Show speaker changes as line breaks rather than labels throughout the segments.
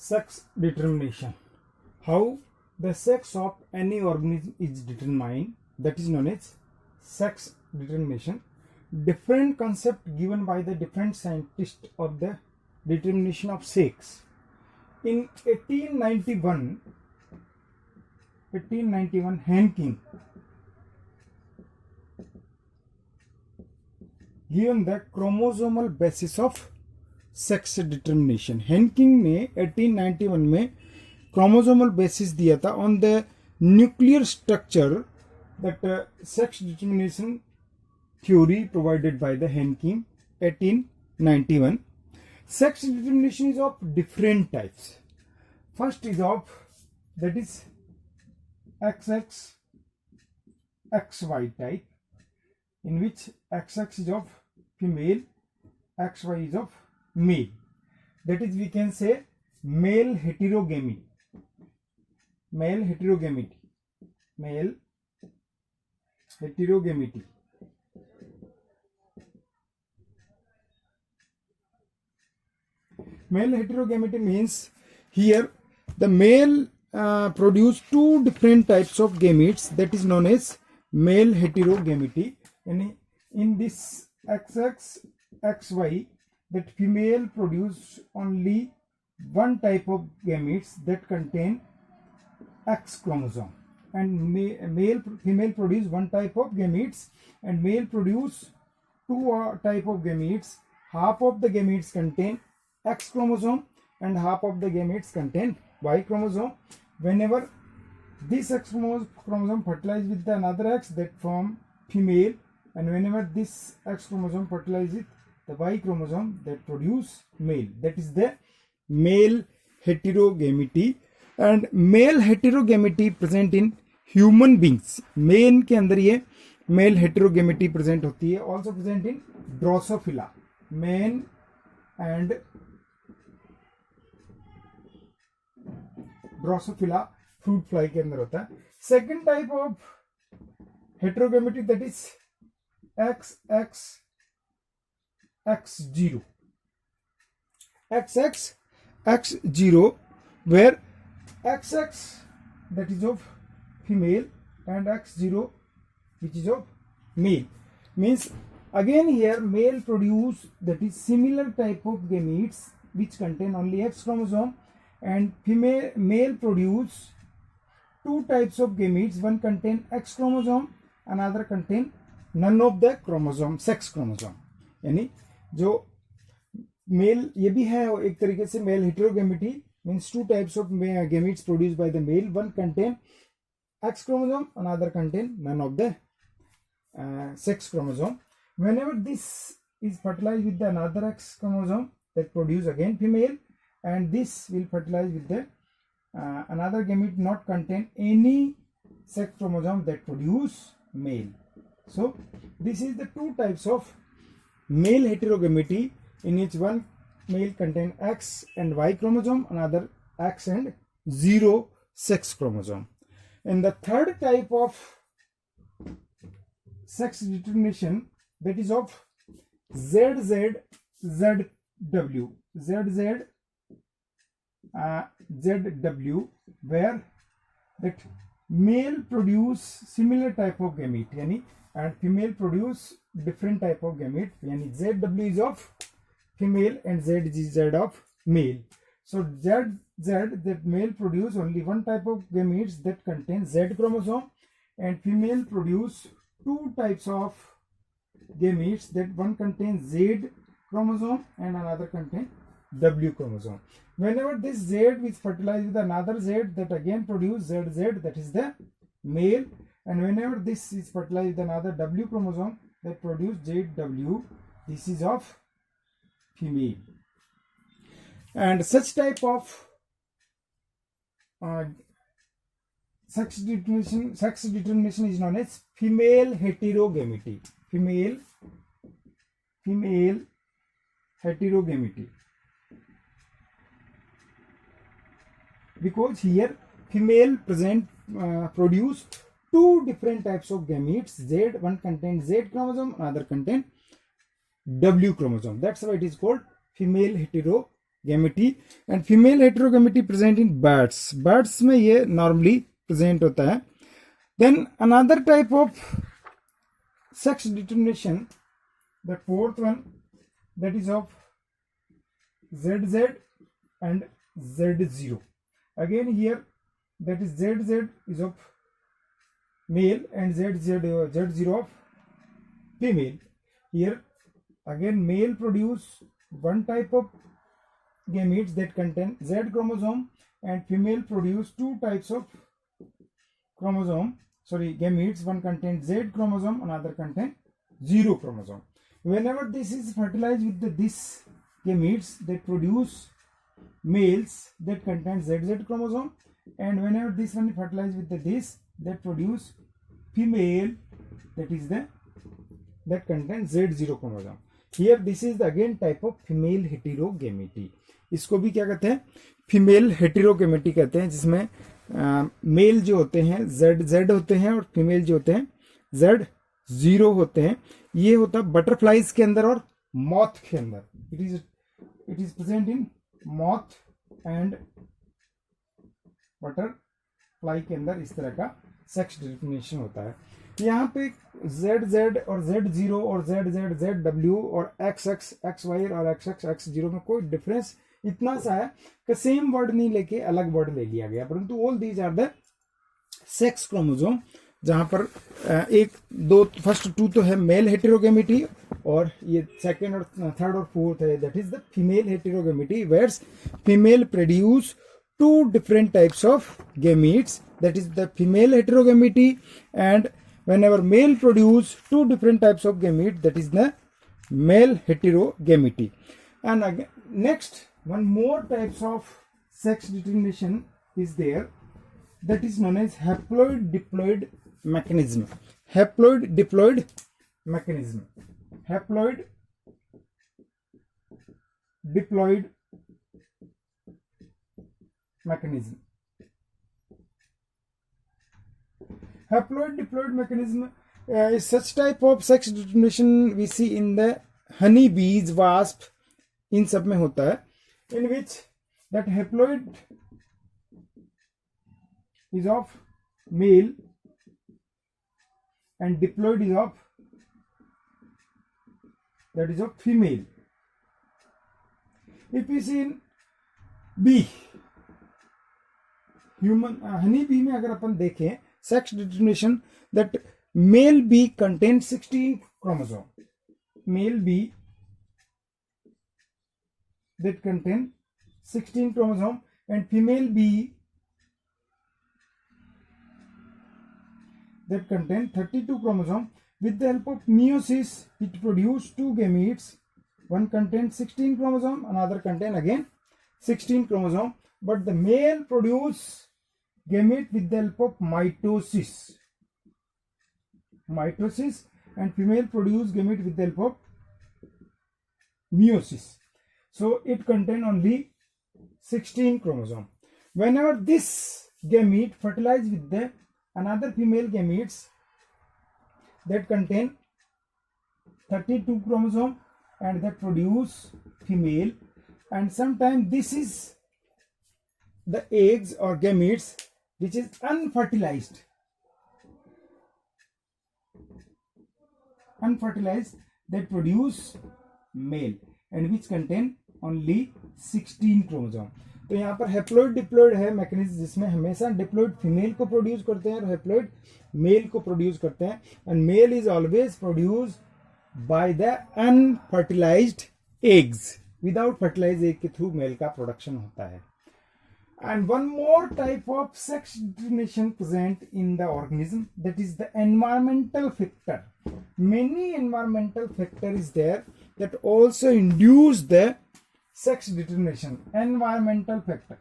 Sex determination. How the sex of any organism is determined, that is known as sex determination. Different concept given by the different scientists of the determination of sex. In 1891 Henkin given the chromosomal basis of sex determination. Henking ने 1891 में chromosomal basis दिया था on the nuclear structure that sex determination theory provided by the Henking 1891. Sex determination is of different types. First is of that is XX XY type, in which XX is of female, XY is of male. That is, we can say male heterogamy. Male heterogamity. Male heterogamity. Male heterogamity means here the male produce two different types of gametes, that is known as male heterogamity. And in this XX XY, that female produce only one type of gametes that contain X chromosome, and female produce one type of gametes, and male produce two type of gametes. Half of the gametes contain X chromosome and half of the gametes contain Y chromosome. Whenever this X chromosome fertilize with the another X, that form female, and whenever this X chromosome fertilize with the Y chromosome, that produce male. That is the male heterogamity. And male heterogamity present in human beings. Main के अंदर ये male heterogamity present होती है. Also present in Drosophila, man and Drosophila fruit fly के अंदर होता है. Second type of heterogamity, that is XX X0. XX X0, where XX that is of female and X0 which is of male. Means again here male produce that is similar type of gametes which contain only X chromosome, and male produce two types of gametes. One contain X chromosome, another contain none of the chromosome, sex chromosome. यानी जो mail ये भी है एक तरीके से male heterogamety. Means two types of gametes produced by the male. One contain X chromosome, another contain none of the sex chromosome. Whenever this is fertilized with the another X chromosome, that produce again female, and this will fertilize with the another gamete not contain any sex chromosome, that produce male. So this is the two types of male heterogamity, in which one male contain X and Y chromosome, another X and 0 sex chromosome. And the third type of sex determination, that is of ZW, where that male produce similar type of gamete, yani, and female produce different type of gamete. Yani ZW is of female and ZZ of male. So ZZ, that male produce only one type of gametes that contain Z chromosome, and female produce two types of gametes, that one contains Z chromosome and another contain W chromosome. Whenever this Z is fertilized with another Z, that again produce ZZ, that is the male, and whenever this is fertilized with another W chromosome, that produce JW, this is of female. And such type of sex determination is known as female heterogamity. Female heterogamity, because here female produce two different types of gametes. Z, one contains Z chromosome, another contain W chromosome. That's why it is called female heterogamity. Gamety and female heterogamety present in birds. Birds में ये normally present होता है. Then another type of sex determination, the fourth one, that is of ZZ and Z0. Again here, that is ZZ is of male and Z0 of female. Here again male produce one type of gametes that contain Z chromosome, and female produce two types of gametes. One contains Z chromosome, another contains 0 chromosome. Whenever this is fertilized with this gametes that produce males that contain ZZ chromosome, and whenever this one is fertilized with this that produce female that contains Z0 chromosome. Here this is the again type of female heterogamety. इसको भी क्या कहते हैं? Female हेटेरोगेमेटी कहते हैं, जिसमें mail जो होते हैं Z होते हैं और फीमेल जो होते हैं Z0 होते हैं. ये होता है बटरफ्लाइज के अंदर और मॉथ के अंदर. It is present in moth and butterfly के अंदर. इस तरह का सेक्स डिटरमिनेशन होता है. यहाँ पे ZZ और Z0 और ZZ, ZW और XX, XY और XX, X0 में कोई डिफरेंस इतना सा है कि सेम वर्ड नहीं लेके अलग वर्ड ले लिया गया, परंतु all these are the sex chromosome. जहां पर एक दो फर्स्ट टू तो है मेल हेटेरोगेमिटी, और ये सेकंड और थर्ड और फोर्थ है that is the female heterogamety, whereas female produce two different types of gametes, that is the female heterogamety. And whenever male produce two different types of gamete, that is the male heterogamety. And again, next one more types of sex determination is there, that is known as haploid diploid mechanism. Haploid diploid mechanism. Haploid diploid mechanism. Haploid diploid mechanism is such type of sex determination we see in the honey bees, wasp, इन सब में होता है, in which that haploid is of male and diploid is of female. If we see in bee, human honey bee में अगर अपन देखें sex determination, that male bee contains 16 chromosome. Male bee that contain 16 chromosome, and female bee that contain 32 chromosome. With the help of meiosis, it produce two gametes. One contains 16 chromosome, another contain again 16 chromosome. But the male produce gamete with the help of mitosis, and female produce gamete with the help of meiosis. So it contain only 16 chromosome. Whenever this gamete fertilize with the another female gametes that contain 32 chromosome and that produce female, and sometimes this is the eggs or gametes which is unfertilized, that produce male and which contain only 16 chromosome. तो यहाँ पर haploid diploid है mechanism, जिसमें हमेशा diploid female को produce करते हैं और हेप्लॉइड मेल को प्रोड्यूस करते हैं. And male is always produce by the unfertilized eggs. Without fertilized egg के थ्रू मेल का प्रोडक्शन होता है. And one more type of sex determination present in the organism, that is the environmental factor. Many environmental factor is there that also induce the sex determination. Environmental factor.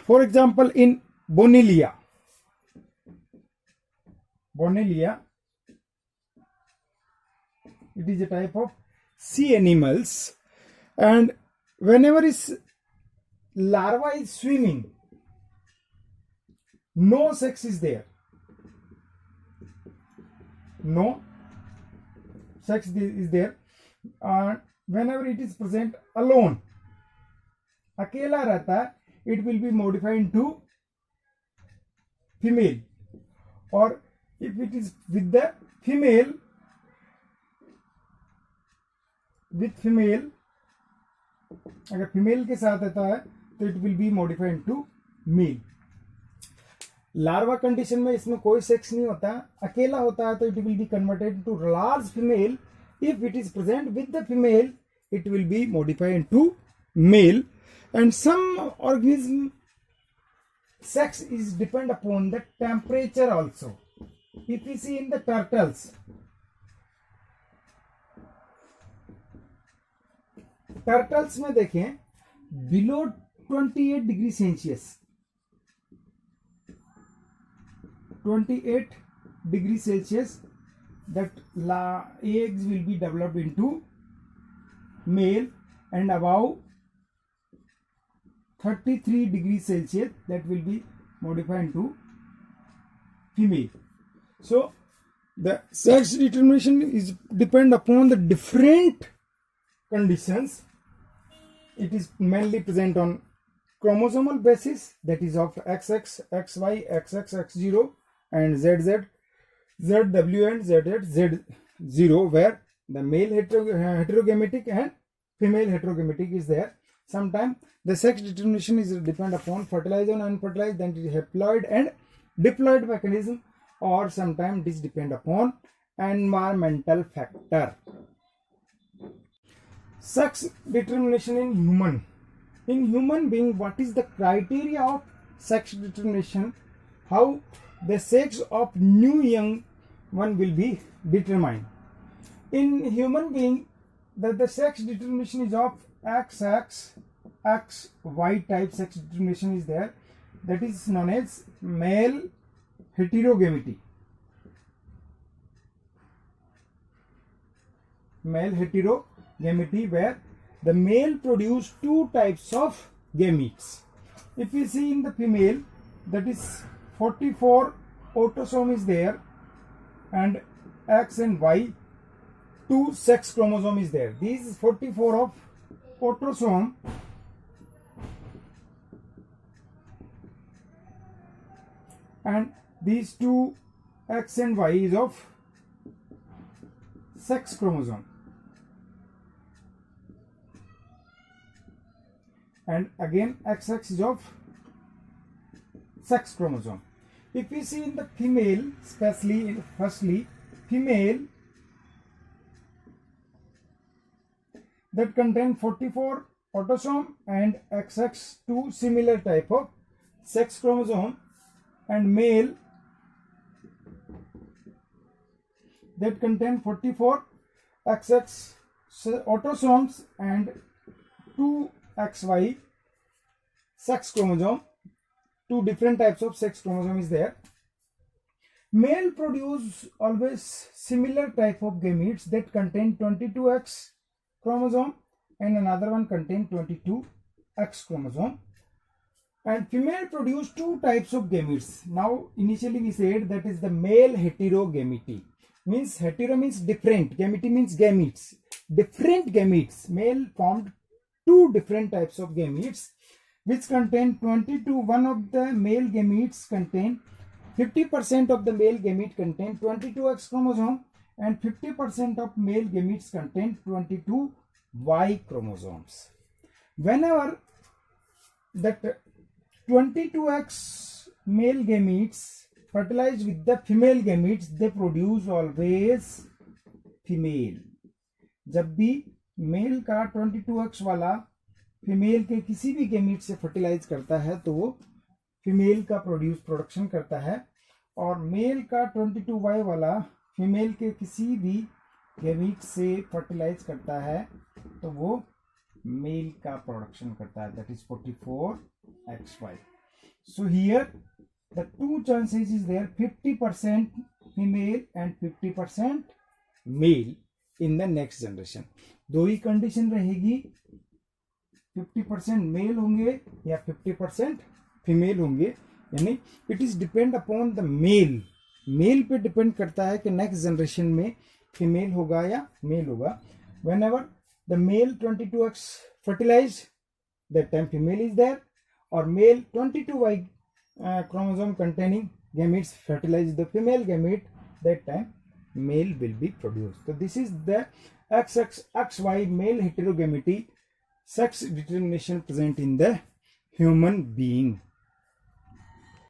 For example, in Bonellia, it is a type of sea animals, and whenever its larva is swimming, no sex is there. no sex is there. Whenever it is present alone, अकेला रहता है, it will be modified into female. Or if it is with the female, अगर female के साथ आता है तो it will be modified into male. Larva condition में इसमें कोई सेक्स नहीं होता, अकेला होता है तो it will be converted to large female. If it is present with the female it will be modified into male. And some organism sex is depend upon the temperature also. If we see in the turtles, turtles में देखें below 28 degree Celsius, 28 degree Celsius, that eggs will be developed into male, and above 33 degrees Celsius that will be modified into female. So the sex determination is depend upon the different conditions. It is mainly present on chromosomal basis, that is of XX, XY, XX, X0 and ZZ, ZW and ZZ, Z0, where the male heterogametic and female heterogametic is there. Sometimes the sex determination is depend upon fertilized and unfertilized, then it is haploid and diploid mechanism, or sometimes it is depend upon environmental factor. Sex determination in human. In human being, what is the criteria of sex determination? How the sex of new young one will be determined. In human being, the sex determination is of XX, XY type sex determination is there. That is known as male heterogamety. Male heterogamety, where the male produce two types of gametes. If we see in the female, that is 44 autosome is there, and X and Y, two sex chromosome is there. These 44 of autosome and these two X and Y is of sex chromosome, and again XX is of sex chromosome. If we see in the female, especially firstly female, that contain 44 autosome and XX, two similar type of sex chromosome, and male that contain 44 XX autosomes and 2 XY sex chromosome. Two different types of sex chromosome is there. Male produce always similar type of gametes that contain 22X chromosome, and another one contain 22X chromosome. And female produce two types of gametes. Now initially we said that is the male heterogamety. Means hetero means different, gamete means gametes. Different gametes. Male formed two different types of gametes, which contain 22. One of the male gametes contain 50% of the male gamete contain 22X chromosome, and 50% of male gametes contain 22Y chromosomes. Whenever that 22X male gametes fertilize with the female gametes, they produce always female. जब भी mail का 22X वाला female के किसी भी gamete से fertilise करता है तो वो फीमेल का प्रोडक्शन करता है, और मेल का 22Y वाला फीमेल के किसी भी गैमीट से फर्टिलाइज करता है तो वो मेल का प्रोडक्शन करता है, that is 44XY. So here the two chances is there, 50% female and 50% male in the next generation. दो ही कंडीशन रहेगी, 50% मेल होंगे या 50% फीमेल होंगे. यानी it is depend upon the male. Male पे डिपेंड करता है कि नेक्स्ट जनरेशन में फीमेल होगा या मेल होगा. Whenever the male 22x fertilized, that time female is there, or male 22y chromosome containing gametes fertilize the female gamete, that time male will be produced. So this is the XY male heterogamety sex determination present in the human being.